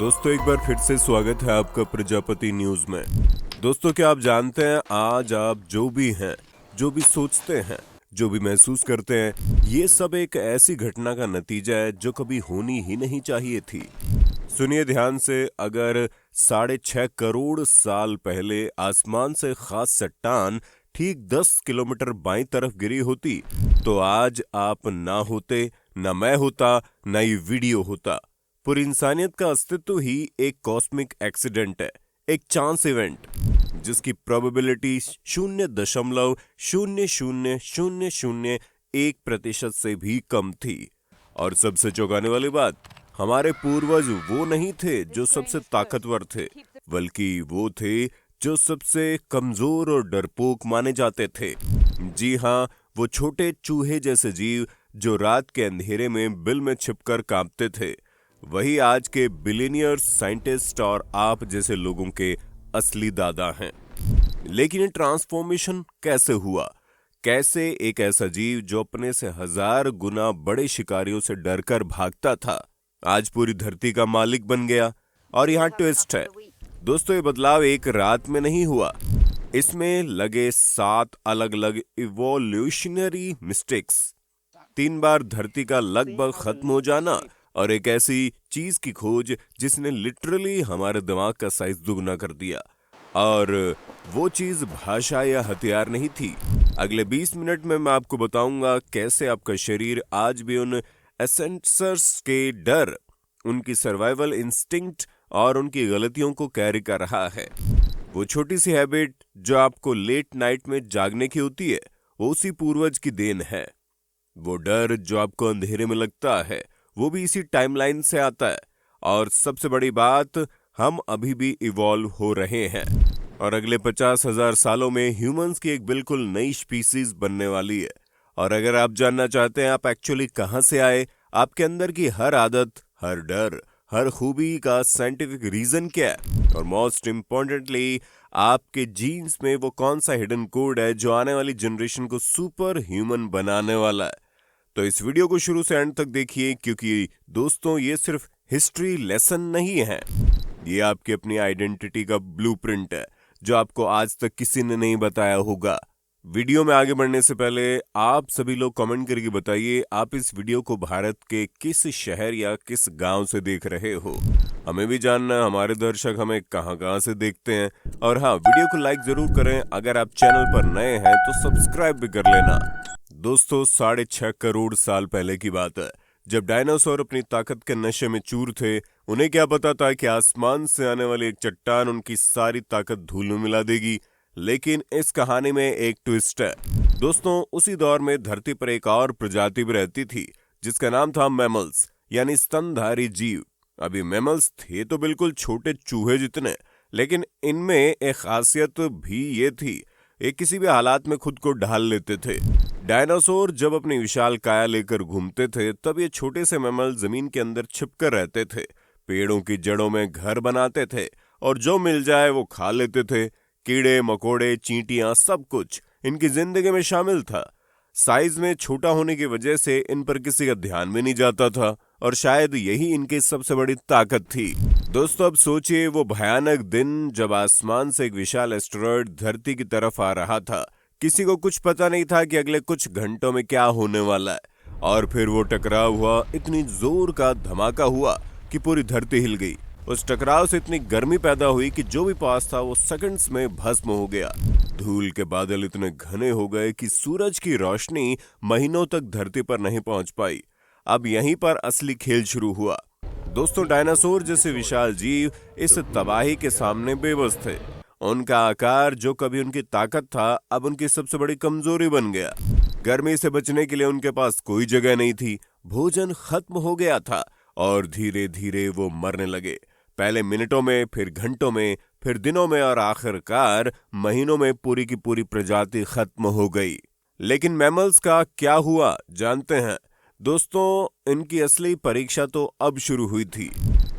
दोस्तों एक बार फिर से स्वागत है आपका प्रजापति न्यूज में। दोस्तों क्या आप जानते हैं आज आप जो भी हैं, जो भी सोचते हैं, जो भी महसूस करते हैं, ये सब एक ऐसी घटना का नतीजा है जो कभी होनी ही नहीं चाहिए थी। सुनिए ध्यान से, अगर 6.5 करोड़ साल पहले आसमान से खास चट्टान ठीक 10 किलोमीटर बाईं तरफ गिरी होती तो आज आप ना होते, ना मैं होता, ना ये वीडियो होता। पूरी इंसानियत का अस्तित्व ही एक कॉस्मिक एक्सीडेंट है, एक चांस इवेंट जिसकी प्रोबेबिलिटी 0.000001% से भी कम थी। और सबसे चौंकाने वाली बात, हमारे पूर्वज वो नहीं थे जो सबसे ताकतवर थे, बल्कि वो थे जो सबसे कमजोर और डरपोक माने जाते थे। जी हाँ, वो छोटे चूहे जैसे जीव जो रात के अंधेरे में बिल में छिपकर कांपते थे, वही आज के बिलियनियर्स, साइंटिस्ट और आप जैसे लोगों के असली दादा हैं। लेकिन ये ट्रांसफॉर्मेशन कैसे हुआ? कैसे एक ऐसा जीव जो अपने से 1000 गुना बड़े शिकारियों से डरकर भागता था, आज पूरी धरती का मालिक बन गया? और यहाँ ट्विस्ट है दोस्तों, ये बदलाव एक रात में नहीं हुआ। इसमें लगे 7 अलग अलग इवोल्यूशनरी मिस्टेक्स, 3 बार धरती का लगभग खत्म हो जाना और एक ऐसी चीज की खोज जिसने लिटरली हमारे दिमाग का साइज दुगना कर दिया। और वो चीज भाषा या हथियार नहीं थी। अगले 20 मिनट में मैं आपको बताऊंगा कैसे आपका शरीर आज भी उन एसेंसर्स के डर, उनकी सर्वाइवल इंस्टिंक्ट और उनकी गलतियों को कैरी कर रहा है। वो छोटी सी हैबिट जो आपको लेट नाइट में जागने की होती है, वो उसी पूर्वज की देन है। वो डर जो आपको अंधेरे में लगता है, वो भी इसी टाइमलाइन से आता है। और सबसे बड़ी बात, हम अभी भी इवॉल्व हो रहे हैं और अगले 50,000 सालों में ह्यूमंस की एक बिल्कुल नई स्पीसीज बनने वाली है। और अगर आप जानना चाहते हैं आप एक्चुअली कहां से आए, आपके अंदर की हर आदत, हर डर, हर खूबी का साइंटिफिक रीजन क्या है, और मोस्ट इंपॉर्टेंटली आपके जीन्स में वो कौन सा हिडन कोड है जो आने वाली जनरेशन को सुपर ह्यूमन बनाने वाला है, तो इस वीडियो को शुरू से एंड तक देखिए, क्योंकि दोस्तों ये सिर्फ हिस्ट्री लेसन नहीं है, ये आपकी अपनी आइडेंटिटी का ब्लूप्रिंट है जो आपको आज तक किसी ने नहीं बताया होगा। वीडियो में आगे बढ़ने से पहले आप सभी लोग कमेंट करके बताइए आप इस वीडियो को भारत के किस शहर या किस गांव से देख रहे हो। हमें भी जानना है हमारे दर्शक हमें कहां से देखते हैं। और हाँ, वीडियो को लाइक जरूर करें। अगर आप चैनल पर नए हैं तो सब्सक्राइब भी कर लेना। दोस्तों 6.5 करोड़ साल पहले की बात है, जब डायनासोर अपनी ताकत के नशे में चूर थे। उन्हें क्या पता था कि आसमान से आने वाली एक चट्टान उनकी सारी ताकत धूल में मिला देगी। लेकिन इस कहानी में एक ट्विस्ट है दोस्तों। उसी दौर में धरती पर एक और प्रजाति भी रहती थी जिसका नाम था मैमल्स, यानी स्तनधारी जीव। अभी मैमल्स थे तो बिल्कुल छोटे चूहे जितने, लेकिन इनमें एक खासियत भी ये थी, ये किसी भी हालात में खुद को ढाल लेते थे। डायनासोर जब अपनी विशाल काया लेकर घूमते थे तब ये छोटे से मैमल जमीन के अंदर छिपकर रहते थे, पेड़ों की जड़ों में घर बनाते थे और जो मिल जाए वो खा लेते थे। कीड़े मकोड़े, चींटियां, सब कुछ इनकी जिंदगी में शामिल था। साइज में छोटा होने की वजह से इन पर किसी का ध्यान भी नहीं जाता था और शायद यही इनकी सबसे बड़ी ताकत थी। दोस्तों अब सोचिए वो भयानक दिन जब आसमान से एक विशाल एस्टेरॉयड धरती की तरफ आ रहा था। किसी को कुछ पता नहीं था कि अगले कुछ घंटों में क्या होने वाला है। और फिर वो टकराव हुआ, इतनी जोर का धमाका हुआ कि पूरी धरती हिल गई। उस टकराव से इतनी गर्मी पैदा हुई कि जो भी पास था वो सेकंड्स में भस्म हो गया। धूल के बादल इतने घने हो गए कि सूरज की रोशनी महीनों तक धरती पर नहीं पहुंच पाई। अब यहीं पर असली खेल शुरू हुआ। दोस्तों डायनासोर जैसे विशाल जीव इस तबाही के सामने बेबस थे। उनका आकार जो कभी उनकी ताकत था, अब उनकी सबसे बड़ी कमजोरी बन गया। गर्मी से बचने के लिए उनके पास कोई जगह नहीं थी, भोजन खत्म हो गया था और धीरे धीरे वो मरने लगे। पहले मिनटों में, फिर घंटों में, फिर दिनों में और आखिरकार महीनों में पूरी की पूरी प्रजाति खत्म हो गई। लेकिन मैमल्स का क्या हुआ जानते हैं दोस्तों? इनकी असली परीक्षा तो अब शुरू हुई थी।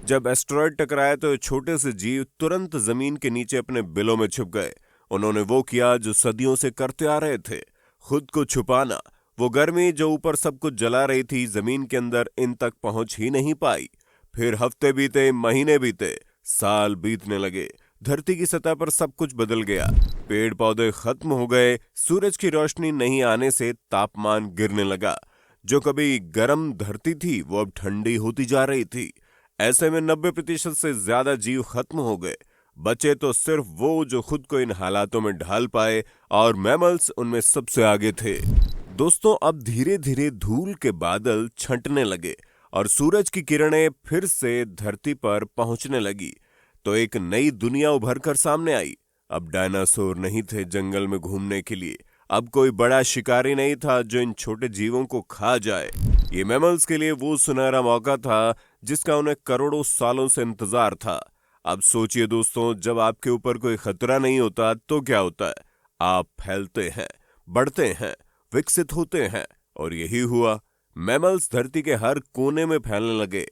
जब एस्टेरॉयड टकराया तो छोटे से जीव तुरंत जमीन के नीचे अपने बिलों में छुप गए। उन्होंने वो किया जो सदियों से करते आ रहे थे, खुद को छुपाना। वो गर्मी जो ऊपर सब कुछ जला रही थी, जमीन के अंदर इन तक पहुंच ही नहीं पाई। फिर हफ्ते बीते, महीने बीते, साल बीतने लगे। धरती की सतह पर सब कुछ बदल गया। पेड़ पौधे खत्म हो गए। सूरज की रोशनी नहीं आने से तापमान गिरने लगा। जो कभी गर्म धरती थी वो अब ठंडी होती जा रही थी। ऐसे में 90% से ज्यादा जीव खत्म हो गए। बचे तो सिर्फ वो जो खुद को इन हालातों में ढाल पाए, और मैमल्स उनमें सबसे आगे थे। दोस्तों, अब धीरे धीरे धूल के बादल छंटने लगे और सूरज की किरणें फिर से धरती पर पहुंचने लगी, तो एक नई दुनिया उभर कर सामने आई। अब डायनासोर नहीं थे जंगल में घूमने के लिए। अब कोई बड़ा शिकारी नहीं था जो इन छोटे जीवों को खा जाए। ये मैमल्स के लिए वो सुनहरा मौका था जिसका उन्हें करोड़ों सालों से इंतजार था। अब सोचिए दोस्तों, जब आपके ऊपर कोई खतरा नहीं होता तो क्या होता है? आप फैलते हैं, बढ़ते हैं, विकसित होते हैं, और यही हुआ। मैमल्स धरती के हर कोने में फैलने लगे।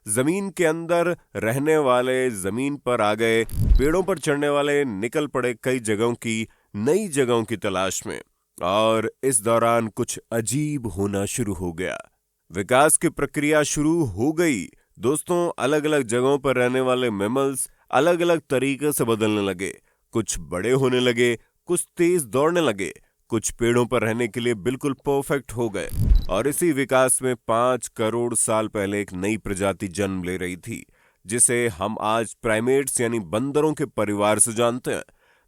जमीन के अंदर रहने वाले जमीन पर आ गए, पेड़ों पर चढ़ने वाले निकल पड़े कई जगहों की, नई जगहों की तलाश में। और इस दौरान कुछ अजीब होना शुरू हो गया। विकास की प्रक्रिया शुरू हो गई। दोस्तों, अलग अलग जगहों पर रहने वाले मैमल्स अलग अलग तरीके से बदलने लगे। कुछ बड़े होने लगे, कुछ तेज दौड़ने लगे, कुछ पेड़ों पर रहने के लिए बिल्कुल परफेक्ट हो गए। और इसी विकास में 5 करोड़ साल पहले एक नई प्रजाति जन्म ले रही थी, जिसे हम आज प्राइमेट्स यानी बंदरों के परिवार से जानते हैं।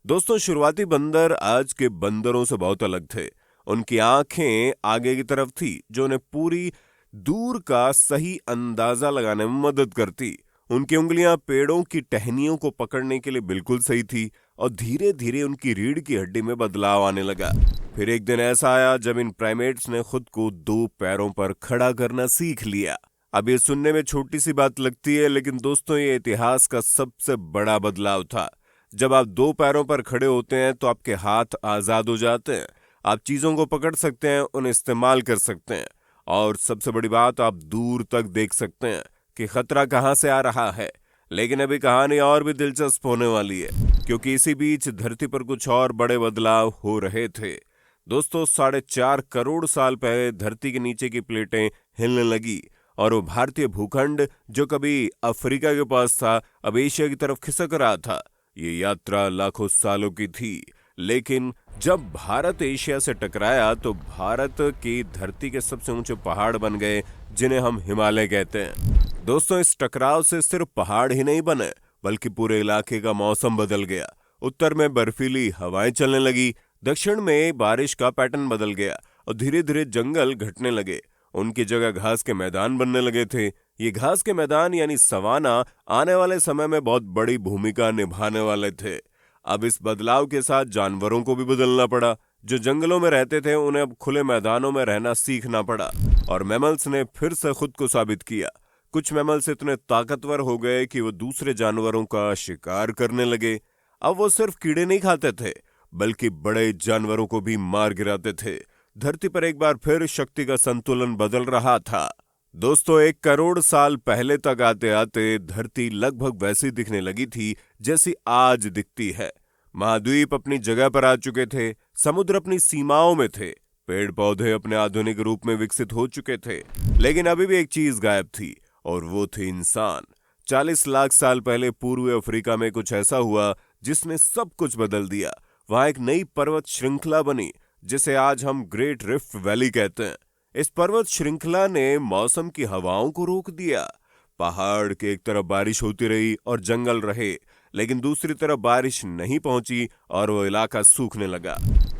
दोस्तों, शुरुआती बंदर आज के बंदरों से बहुत अलग थे। उनकी आंखें आगे की तरफ थी, जो उन्हें पूरी दूर का सही अंदाजा लगाने में मदद करती। उनकी उंगलियां पेड़ों की टहनियों को पकड़ने के लिए बिल्कुल सही थी, और धीरे धीरे उनकी रीढ़ की हड्डी में बदलाव आने लगा। फिर एक दिन ऐसा आया जब इन प्राइमेट्स ने खुद को 2 पैरों पर खड़ा करना सीख लिया। अब ये सुनने में छोटी सी बात लगती है, लेकिन दोस्तों, ये इतिहास का सबसे बड़ा बदलाव था। जब आप 2 पैरों पर खड़े होते हैं तो आपके हाथ आजाद हो जाते हैं। आप चीजों को पकड़ सकते हैं, उन्हें इस्तेमाल कर सकते हैं, और सबसे बड़ी बात, आप दूर तक देख सकते हैं कि खतरा कहां से आ रहा है। लेकिन अभी कहानी और भी दिलचस्प होने वाली है, क्योंकि इसी बीच धरती पर कुछ और बड़े बदलाव हो रहे थे। दोस्तों, 4.5 करोड़ साल पहले धरती के नीचे की प्लेटें हिलने लगी, और वो भारतीय भूखंड जो कभी अफ्रीका के पास था, अब एशिया की तरफ खिसक रहा था। ये यात्रा लाखों सालों की थी, लेकिन जब भारत एशिया से टकराया तो भारत की धरती के सबसे ऊंचे पहाड़ बन गए, जिन्हें हम हिमालय कहते हैं। दोस्तों, इस टकराव से सिर्फ पहाड़ ही नहीं बने, बल्कि पूरे इलाके का मौसम बदल गया। उत्तर में बर्फीली हवाएं चलने लगी, दक्षिण में बारिश का पैटर्न बदल गया, और धीरे धीरे जंगल घटने लगे। उनकी जगह घास के मैदान बनने लगे थे। ये घास के मैदान यानी सवाना आने वाले समय में बहुत बड़ी भूमिका निभाने वाले थे। अब इस बदलाव के साथ जानवरों को भी बदलना पड़ा। जो जंगलों में रहते थे उन्हें अब खुले मैदानों में रहना सीखना पड़ा, और मैमल्स ने फिर से खुद को साबित किया। कुछ मैमल्स इतने ताकतवर हो गए कि वो दूसरे जानवरों का शिकार करने लगे। अब वो सिर्फ कीड़े नहीं खाते थे, बल्कि बड़े जानवरों को भी मार गिराते थे। धरती पर एक बार फिर शक्ति का संतुलन बदल रहा था। दोस्तों, 1 करोड़ साल पहले तक आते आते धरती लगभग वैसी दिखने लगी थी जैसी आज दिखती है। महाद्वीप अपनी जगह पर आ चुके थे, समुद्र अपनी सीमाओं में थे, पेड़ पौधे अपने आधुनिक रूप में विकसित हो चुके थे, लेकिन अभी भी एक चीज गायब थी, और वो थे इंसान। 40 लाख साल पहले पूर्वी अफ्रीका में कुछ ऐसा हुआ जिसने सब कुछ बदल दिया। वहां एक नई पर्वत श्रृंखला बनी, जिसे आज हम ग्रेट रिफ्ट वैली कहते हैं। इस पर्वत श्रृंखला ने मौसम की हवाओं को रोक दिया। पहाड़ के एक तरफ बारिश होती रही और जंगल रहे, लेकिन दूसरी तरफ बारिश नहीं पहुंची और वो इलाका सूखने लगा।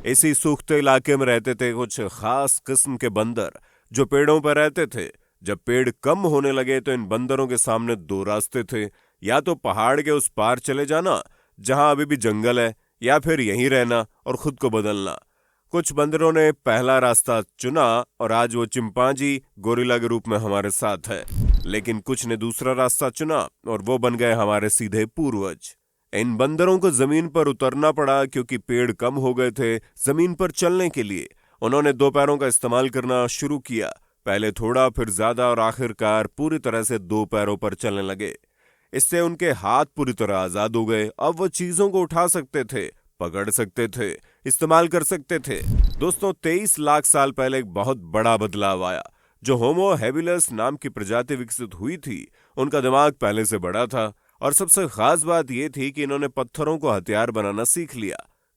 इसी सूखते इलाके में रहते थे कुछ खास किस्म के बंदर, जो पेड़ों पर रहते थे। जब पेड़ कम होने लगे तो इन बंदरों के सामने 2 रास्ते थे, या तो पहाड़ के उस पार चले जाना जहां अभी भी जंगल है, या फिर यहीं रहना और खुद को बदलना। कुछ बंदरों ने पहला रास्ता चुना और आज वो चिंपांजी गोरिल्ला के रूप में हमारे साथ है, लेकिन कुछ ने दूसरा रास्ता चुना और वो बन गए हमारे सीधे पूर्वज। इन बंदरों को जमीन पर उतरना पड़ा क्योंकि पेड़ कम हो गए थे जमीन पर चलने के लिए। उन्होंने 2 पैरों का इस्तेमाल करना शुरू किया, पहले थोड़ा फिर ज्यादा, और आखिरकार पूरी तरह से 2 पैरों पर चलने लगे। इससे उनके हाथ पूरी तरह आजाद हो गए। अब वो चीजों को उठा सकते थे, पकड़ सकते थे, इस्तेमाल कर सकते थे। दोस्तों, 23 लाख साल पहले एक बहुत बड़ा बदलाव आया। जो होमो हैबिलस नाम की प्रजाति विकसित हुई थी, उनका दिमाग पहले से बड़ा था और सबसे खास बात यह थी कि इन्होंने पत्थरों को हथियार बनाना सीख लिया।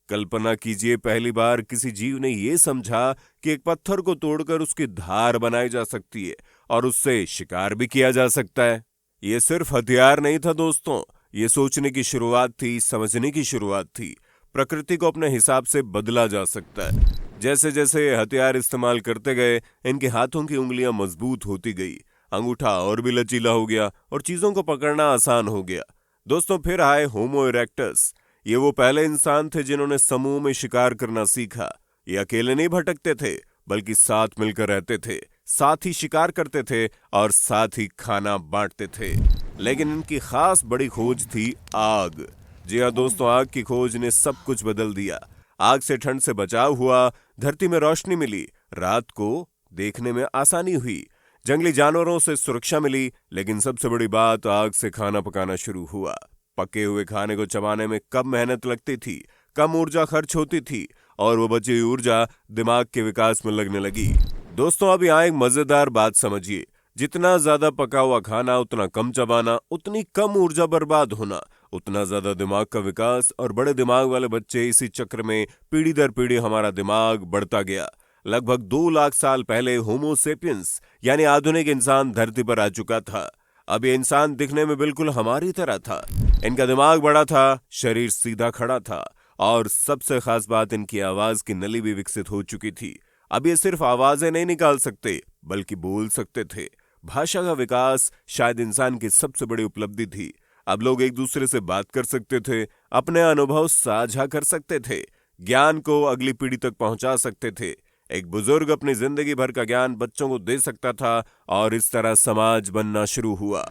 कल्पना कीजिए, पहली बार किसी जीव ने यह समझा कि एक पत्थर को तोड़कर उसकी धार बनाई जा सकती है और उससे शिकार भी किया जा सकता है। ये सिर्फ हथियार नहीं था दोस्तों, ये सोचने की शुरुआत थी, समझने की शुरुआत थी। प्रकृति को अपने हिसाब से बदला जा सकता है। जैसे जैसे हथियार इस्तेमाल करते गए, इनके हाथों की उंगलियां मजबूत होती गई, अंगूठा और भी लचीला हो गया और चीजों को पकड़ना आसान हो गया। दोस्तों, फिर आए होमो इरेक्टस। ये वो पहले इंसान थे जिन्होंने समूह में शिकार करना सीखा। ये अकेले नहीं भटकते थे, बल्कि साथ मिलकर रहते थे, साथ ही शिकार करते थे और साथ ही खाना बांटते थे। लेकिन इनकी खास बड़ी खोज थी आग। जी हाँ दोस्तों, आग की खोज ने सब कुछ बदल दिया। आग से ठंड से बचाव हुआ, धरती में रोशनी मिली, रात को देखने में आसानी हुई, जंगली जानवरों से सुरक्षा मिली, लेकिन सबसे बड़ी बात, आग से खाना पकाना शुरू हुआ। पके हुए खाने को चबाने में कम मेहनत लगती थी, कम ऊर्जा खर्च होती थी और वो बची हुई ऊर्जा दिमाग के विकास में लगने लगी। दोस्तों, अब यहाँ एक मजेदार बात समझिए, जितना ज्यादा पका हुआ खाना उतना कम चबाना, उतनी कम ऊर्जा बर्बाद होना, उतना ज्यादा दिमाग का विकास और बड़े दिमाग वाले बच्चे। इसी चक्र में पीढ़ी दर पीढ़ी हमारा दिमाग बढ़ता गया। लगभग 2 लाख साल पहले होमो सेपियंस यानी आधुनिक इंसान धरती पर आ चुका था। अब ये इंसान दिखने में बिल्कुल हमारी तरह था। इनका दिमाग बड़ा था, शरीर सीधा खड़ा था और सबसे खास बात, इनकी आवाज की नली भी विकसित हो चुकी थी। अब ये सिर्फ आवाजें नहीं निकाल सकते, बल्कि बोल सकते थे। भाषा का विकास शायद इंसान की सबसे बड़ी उपलब्धि थी। अब लोग एक दूसरे से बात कर सकते थे, अपने अनुभव साझा कर सकते थे, ज्ञान को अगली पीढ़ी तक पहुंचा सकते थे। एक बुजुर्ग अपनी जिंदगी भर का ज्ञान बच्चों को दे सकता था और इस तरह समाज बनना शुरू हुआ।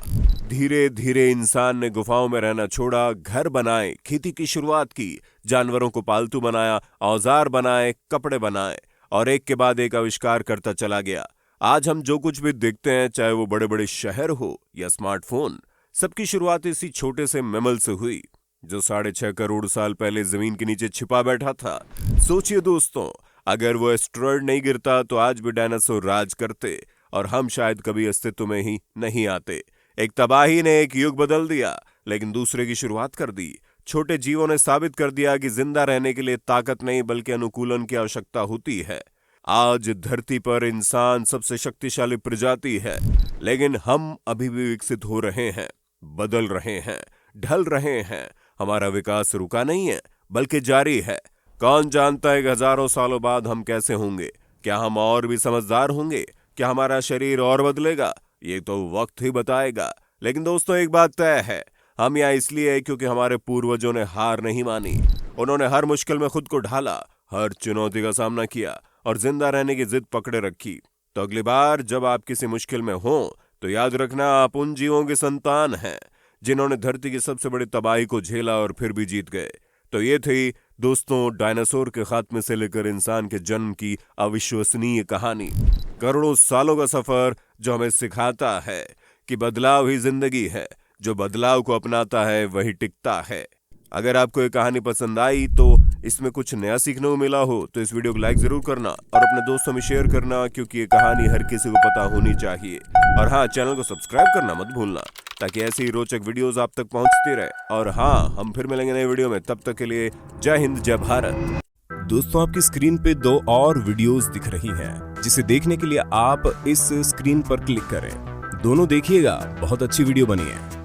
धीरे धीरे इंसान ने गुफाओं में रहना छोड़ा, घर बनाए, खेती की शुरुआत की, जानवरों को पालतू बनाया, औजार बनाए, कपड़े बनाए और एक के बाद एक आविष्कार करता चला गया। आज हम जो कुछ भी देखते हैं, चाहे वो बड़े बड़े शहर हो या स्मार्टफोन, सबकी शुरुआत इसी छोटे से मैमल से हुई, जो 6.5 करोड़ साल पहले जमीन के नीचे छिपा बैठा था। सोचिए दोस्तों, अगर वो एस्टेरॉयड नहीं गिरता तो आज भी डायनासोर राज करते और हम शायद कभी अस्तित्व में ही नहीं आते। एक तबाही ने एक युग बदल दिया, लेकिन दूसरे की शुरुआत कर दी। छोटे जीवों ने साबित कर दिया कि जिंदा रहने के लिए ताकत नहीं, बल्कि अनुकूलन की आवश्यकता होती है। आज धरती पर इंसान सबसे शक्तिशाली प्रजाति है, लेकिन हम अभी भी विकसित हो रहे हैं, बदल रहे हैं, ढल रहे हैं। हमारा विकास रुका नहीं है, बल्कि जारी है। कौन जानता है कि हजारों सालों बाद हम कैसे होंगे? क्या हम और भी समझदार होंगे? क्या हमारा शरीर और बदलेगा? ये तो वक्त ही बताएगा। लेकिन दोस्तों, एक बात तय है, हम यहाँ इसलिए हैं क्योंकि हमारे पूर्वजों ने हार नहीं मानी। उन्होंने हर मुश्किल में खुद को ढाला, हर चुनौती का सामना किया और जिंदा रहने की जिद पकड़े रखी। तो अगली बार जब आप किसी मुश्किल में हो, तो याद रखना, आप उन जीवों की संतान हैं जिन्होंने धरती की सबसे बड़ी तबाही को झेला और फिर भी जीत गए। तो ये थी दोस्तों डायनासोर के खात्मे से लेकर इंसान के जन्म की अविश्वसनीय कहानी। करोड़ों सालों का सफर जो हमें सिखाता है कि बदलाव ही जिंदगी है। जो बदलाव को अपनाता है वही टिकता है। अगर आपको ये कहानी पसंद आई, तो इसमें कुछ नया सीखने को मिला हो, तो इस वीडियो को लाइक जरूर करना और अपने दोस्तों में शेयर करना, क्योंकि ये कहानी हर किसी को पता होनी चाहिए। और हाँ, चैनल को सब्सक्राइब करना मत भूलना, ताकि ऐसी ही रोचक वीडियोस आप तक पहुंचती रहे। और हाँ, हम फिर मिलेंगे नए वीडियो में, तब तक के लिए जय हिंद, जय भारत। दोस्तों, आपकी स्क्रीन पे 2 और वीडियोस दिख रही हैं, जिसे देखने के लिए आप इस स्क्रीन पर क्लिक करें। दोनों देखिएगा, बहुत अच्छी वीडियो बनी है।